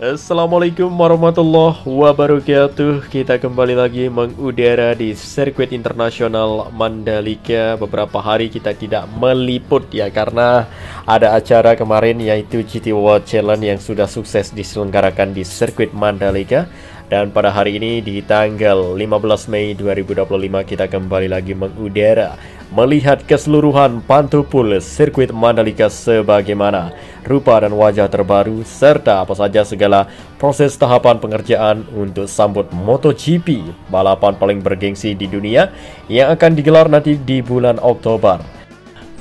Assalamualaikum warahmatullahi wabarakatuh. Kita kembali lagi mengudara di sirkuit internasional Mandalika. Beberapa hari kita tidak meliput ya, karena ada acara kemarin yaitu GT World Challenge yang sudah sukses diselenggarakan di sirkuit Mandalika. Dan pada hari ini di tanggal 15 Mei 2025 kita kembali lagi mengudara, melihat keseluruhan pantupul sirkuit Mandalika sebagaimana rupa dan wajah terbaru, serta apa saja segala proses tahapan pengerjaan untuk sambut MotoGP, balapan paling bergengsi di dunia yang akan digelar nanti di bulan Oktober.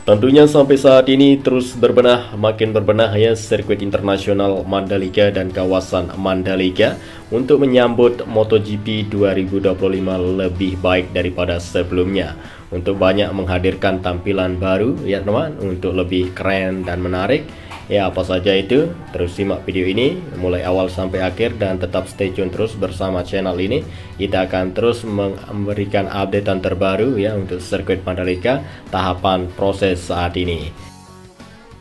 Tentunya sampai saat ini terus berbenah, makin berbenah ya sirkuit internasional Mandalika dan kawasan Mandalika untuk menyambut MotoGP 2025 lebih baik daripada sebelumnya. Untuk banyak menghadirkan tampilan baru ya teman, untuk lebih keren dan menarik. Ya, apa saja itu? Terus simak video ini mulai awal sampai akhir dan tetap stay tune terus bersama channel ini. Kita akan terus memberikan updatean terbaru ya untuk sirkuit Mandalika tahapan proses saat ini.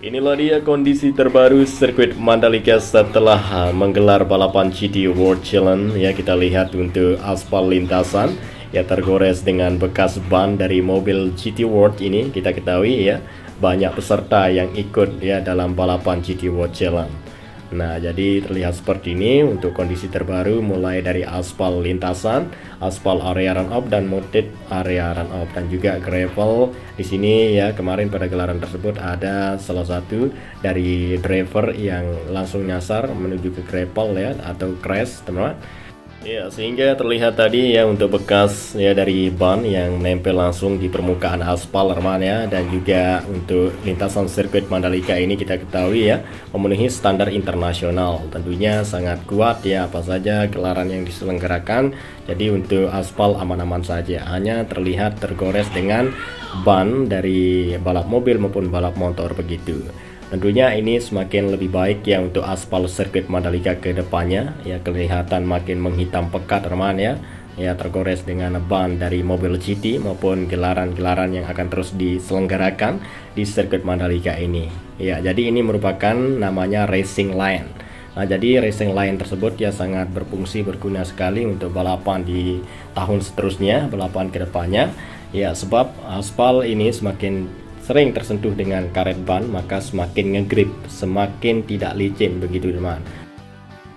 Inilah dia kondisi terbaru sirkuit Mandalika setelah menggelar balapan GT World Challenge ya. Kita lihat untuk aspal lintasan ya tergores dengan bekas ban dari mobil GT World ini. Kita ketahui ya, banyak peserta yang ikut ya dalam balapan GT World Challenge. Nah, jadi terlihat seperti ini untuk kondisi terbaru, mulai dari aspal lintasan, aspal area run up dan modded area run up, dan juga gravel. Di sini ya, kemarin pada gelaran tersebut ada salah satu dari driver yang langsung nyasar menuju ke gravel ya, atau crash teman-teman. Ya, sehingga terlihat tadi ya untuk bekas ya dari ban yang nempel langsung di permukaan aspal teman ya. Dan juga untuk lintasan sirkuit Mandalika ini kita ketahui ya memenuhi standar internasional, tentunya sangat kuat ya apa saja gelaran yang diselenggarakan. Jadi untuk aspal aman-aman saja, hanya terlihat tergores dengan ban dari balap mobil maupun balap motor begitu. Tentunya ini semakin lebih baik ya untuk aspal sirkuit Mandalika ke depannya ya, kelihatan makin menghitam pekat teman ya. Ya, tergores dengan ban dari mobil GT maupun gelaran-gelaran yang akan terus diselenggarakan di sirkuit Mandalika ini. Ya, jadi ini merupakan namanya racing line. Nah, jadi racing line tersebut ya sangat berfungsi, berguna sekali untuk balapan di tahun seterusnya, balapan ke depannya. Ya, sebab aspal ini semakin sering tersentuh dengan karet ban, maka semakin ngegrip, semakin tidak licin begitu teman.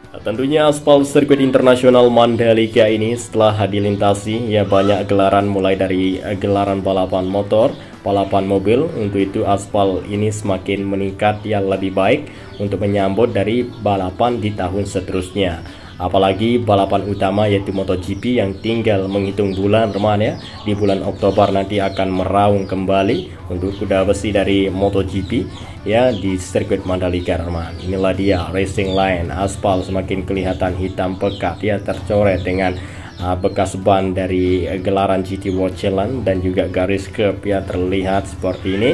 Nah, tentunya aspal sirkuit internasional Mandalika ini setelah dilintasi ya banyak gelaran, mulai dari gelaran balapan motor, balapan mobil. Untuk itu aspal ini semakin meningkat yang lebih baik untuk menyambut dari balapan di tahun seterusnya. Apalagi balapan utama yaitu MotoGP yang tinggal menghitung bulan teman ya. Di bulan Oktober nanti akan meraung kembali untuk kuda besi dari MotoGP ya di sirkuit Mandalika teman. Inilah dia racing line, aspal semakin kelihatan hitam pekat ya, tercoret dengan bekas ban dari gelaran GT World Challenge, dan juga garis curb ya terlihat seperti ini.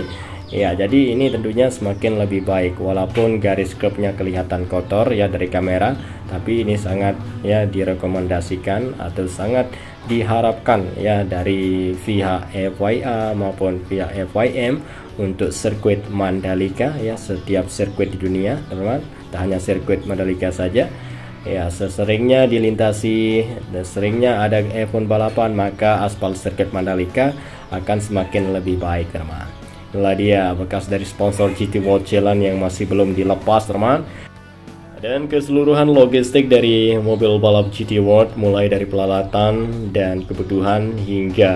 Ya, jadi ini tentunya semakin lebih baik, walaupun garis curbnya kelihatan kotor ya dari kamera, tapi ini sangat ya direkomendasikan atau sangat diharapkan ya dari pihak FIA maupun pihak FIM untuk sirkuit Mandalika ya, setiap sirkuit di dunia teman-teman, tak hanya sirkuit Mandalika saja. Ya, seseringnya dilintasi dan seringnya ada event balapan, maka aspal sirkuit Mandalika akan semakin lebih baik teman. Inilah dia bekas dari sponsor GT World Challenge yang masih belum dilepas teman. Dan keseluruhan logistik dari mobil balap GT World, mulai dari peralatan dan kebutuhan hingga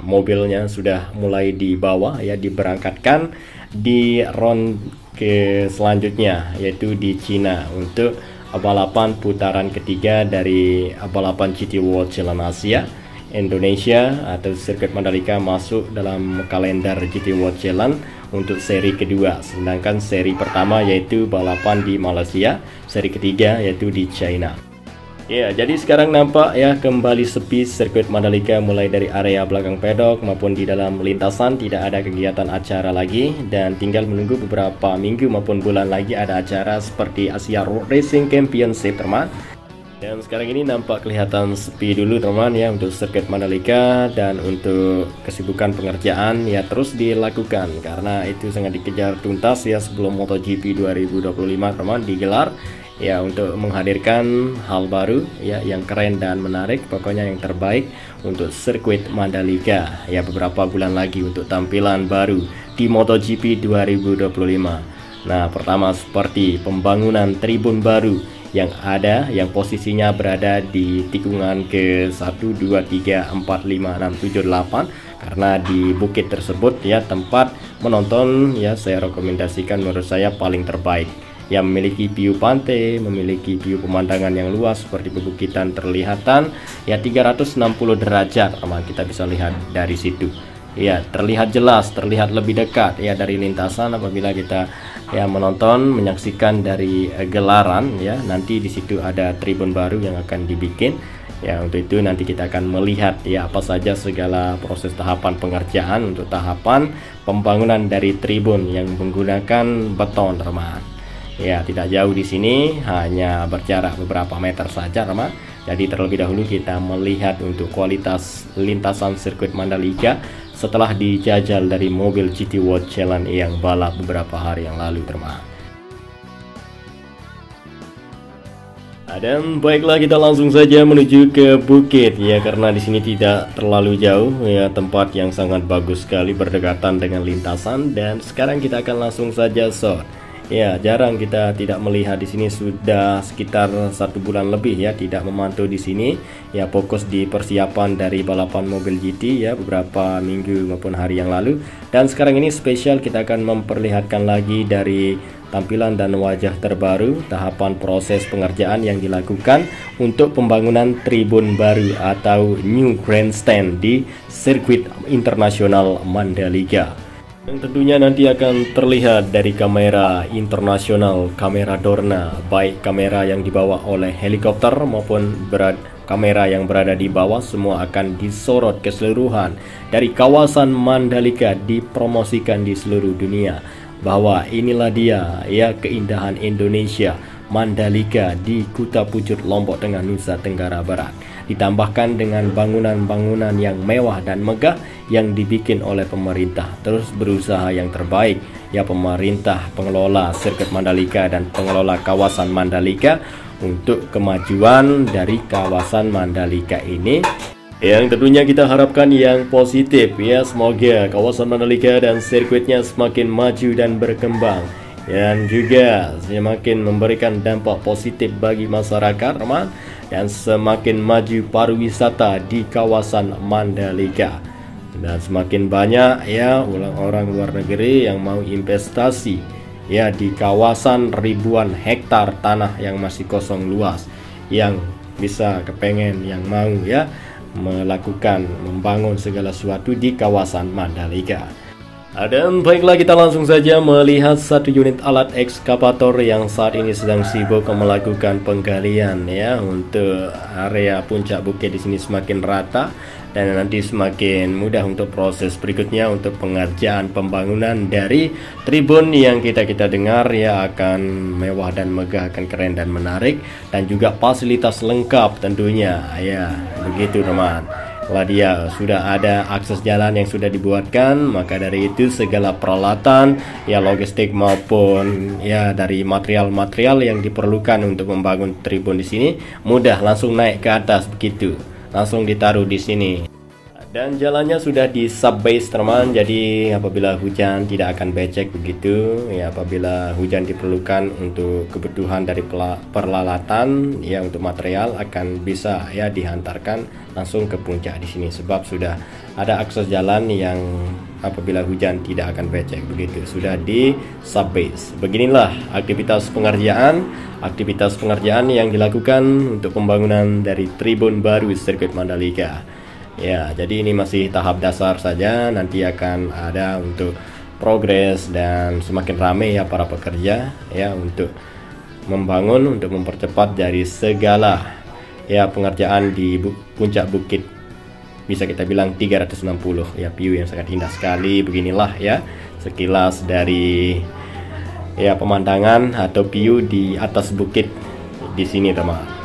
mobilnya sudah mulai dibawa ya, diberangkatkan di round ke selanjutnya yaitu di Cina untuk balapan putaran ketiga dari balapan GT World Challenge Asia. Indonesia atau sirkuit Mandalika masuk dalam kalender GT World Challenge untuk seri kedua, sedangkan seri pertama yaitu balapan di Malaysia, seri ketiga yaitu di China. Ya, jadi sekarang nampak ya kembali sepi sirkuit Mandalika, mulai dari area belakang pedok maupun di dalam lintasan tidak ada kegiatan acara lagi, dan tinggal menunggu beberapa minggu maupun bulan lagi ada acara seperti Asia Road Racing Championship teman. Dan sekarang ini nampak kelihatan sepi dulu teman ya untuk sirkuit Mandalika, dan untuk kesibukan pengerjaan ya terus dilakukan karena itu sangat dikejar tuntas ya sebelum MotoGP 2025 teman digelar. ya untuk menghadirkan hal baru ya yang keren dan menarik, pokoknya yang terbaik untuk sirkuit Mandalika ya beberapa bulan lagi untuk tampilan baru di MotoGP 2025. Nah, pertama seperti pembangunan tribun baru yang ada, yang posisinya berada di tikungan ke 1, 2, 3, 4, 5, 6, 7, 8, karena di bukit tersebut ya tempat menonton ya saya rekomendasikan menurut saya paling terbaik, yang memiliki view pantai, memiliki view pemandangan yang luas seperti pebukitan terlihatan ya 360 derajat, kita bisa lihat dari situ. Ya, terlihat jelas, terlihat lebih dekat ya dari lintasan apabila kita ya menonton, menyaksikan dari gelaran ya. Nanti di situ ada tribun baru yang akan dibikin. Ya, untuk itu nanti kita akan melihat ya apa saja segala proses tahapan pengerjaan untuk tahapan pembangunan dari tribun yang menggunakan beton, teman. Ya, tidak jauh di sini, hanya berjarak beberapa meter saja, teman. Jadi terlebih dahulu kita melihat untuk kualitas lintasan sirkuit Mandalika setelah dijajal dari mobil GT World Challenge yang balap beberapa hari yang lalu, teman. Dan baiklah, kita langsung saja menuju ke bukit ya, karena di sini tidak terlalu jauh ya, tempat yang sangat bagus sekali berdekatan dengan lintasan. Dan sekarang kita akan langsung saja shot. Ya, jarang kita tidak melihat di sini, sudah sekitar 1 bulan lebih ya tidak memantau di sini. Ya, fokus di persiapan dari balapan mobil GT ya beberapa minggu maupun hari yang lalu. Dan sekarang ini spesial kita akan memperlihatkan lagi dari tampilan dan wajah terbaru tahapan proses pengerjaan yang dilakukan untuk pembangunan tribun baru atau New Grandstand di sirkuit internasional Mandalika. Yang tentunya nanti akan terlihat dari kamera internasional, kamera Dorna, baik kamera yang dibawa oleh helikopter maupun kamera yang berada di bawah, semua akan disorot keseluruhan dari kawasan Mandalika, dipromosikan di seluruh dunia bahwa inilah dia ya keindahan Indonesia, Mandalika di Kuta Pucuk, Lombok Tengah, Nusa Tenggara Barat. Ditambahkan dengan bangunan-bangunan yang mewah dan megah yang dibikin oleh pemerintah. Terus berusaha yang terbaik ya pemerintah, pengelola sirkuit Mandalika dan pengelola kawasan Mandalika untuk kemajuan dari kawasan Mandalika ini, yang tentunya kita harapkan yang positif ya. Semoga kawasan Mandalika dan sirkuitnya semakin maju dan berkembang, dan juga semakin memberikan dampak positif bagi masyarakat, teman, dan semakin maju pariwisata di kawasan Mandalika, dan semakin banyak ya orang-orang luar negeri yang mau investasi ya di kawasan ribuan hektar tanah yang masih kosong luas, yang bisa kepengen, yang mau ya melakukan membangun segala sesuatu di kawasan Mandalika. Dan baiklah, kita langsung saja melihat satu unit alat ekskavator yang saat ini sedang sibuk melakukan penggalian ya untuk area puncak bukit di sini semakin rata, dan nanti semakin mudah untuk proses berikutnya untuk pengerjaan pembangunan dari tribun yang kita dengar ya akan mewah dan megah, akan keren dan menarik, dan juga fasilitas lengkap tentunya ya, begitu teman. Lah dia sudah ada akses jalan yang sudah dibuatkan, maka dari itu segala peralatan ya logistik maupun ya dari material-material yang diperlukan untuk membangun tribun di sini mudah langsung naik ke atas begitu, langsung ditaruh di sini. Dan jalannya sudah di subbase, teman, jadi apabila hujan tidak akan becek begitu ya. Apabila hujan diperlukan untuk kebutuhan dari peralatan ya untuk material, akan bisa ya dihantarkan langsung ke puncak di sini, sebab sudah ada akses jalan yang apabila hujan tidak akan becek begitu, sudah di subbase. Beginilah aktivitas pengerjaan yang dilakukan untuk pembangunan dari tribun baru sirkuit Mandalika. Ya, jadi ini masih tahap dasar saja, nanti akan ada untuk progres dan semakin ramai ya para pekerja ya untuk membangun, untuk mempercepat dari segala ya pengerjaan di puncak bukit. Bisa kita bilang 360 ya, view yang sangat indah sekali. Beginilah ya sekilas dari ya pemandangan atau view di atas bukit di sini, teman.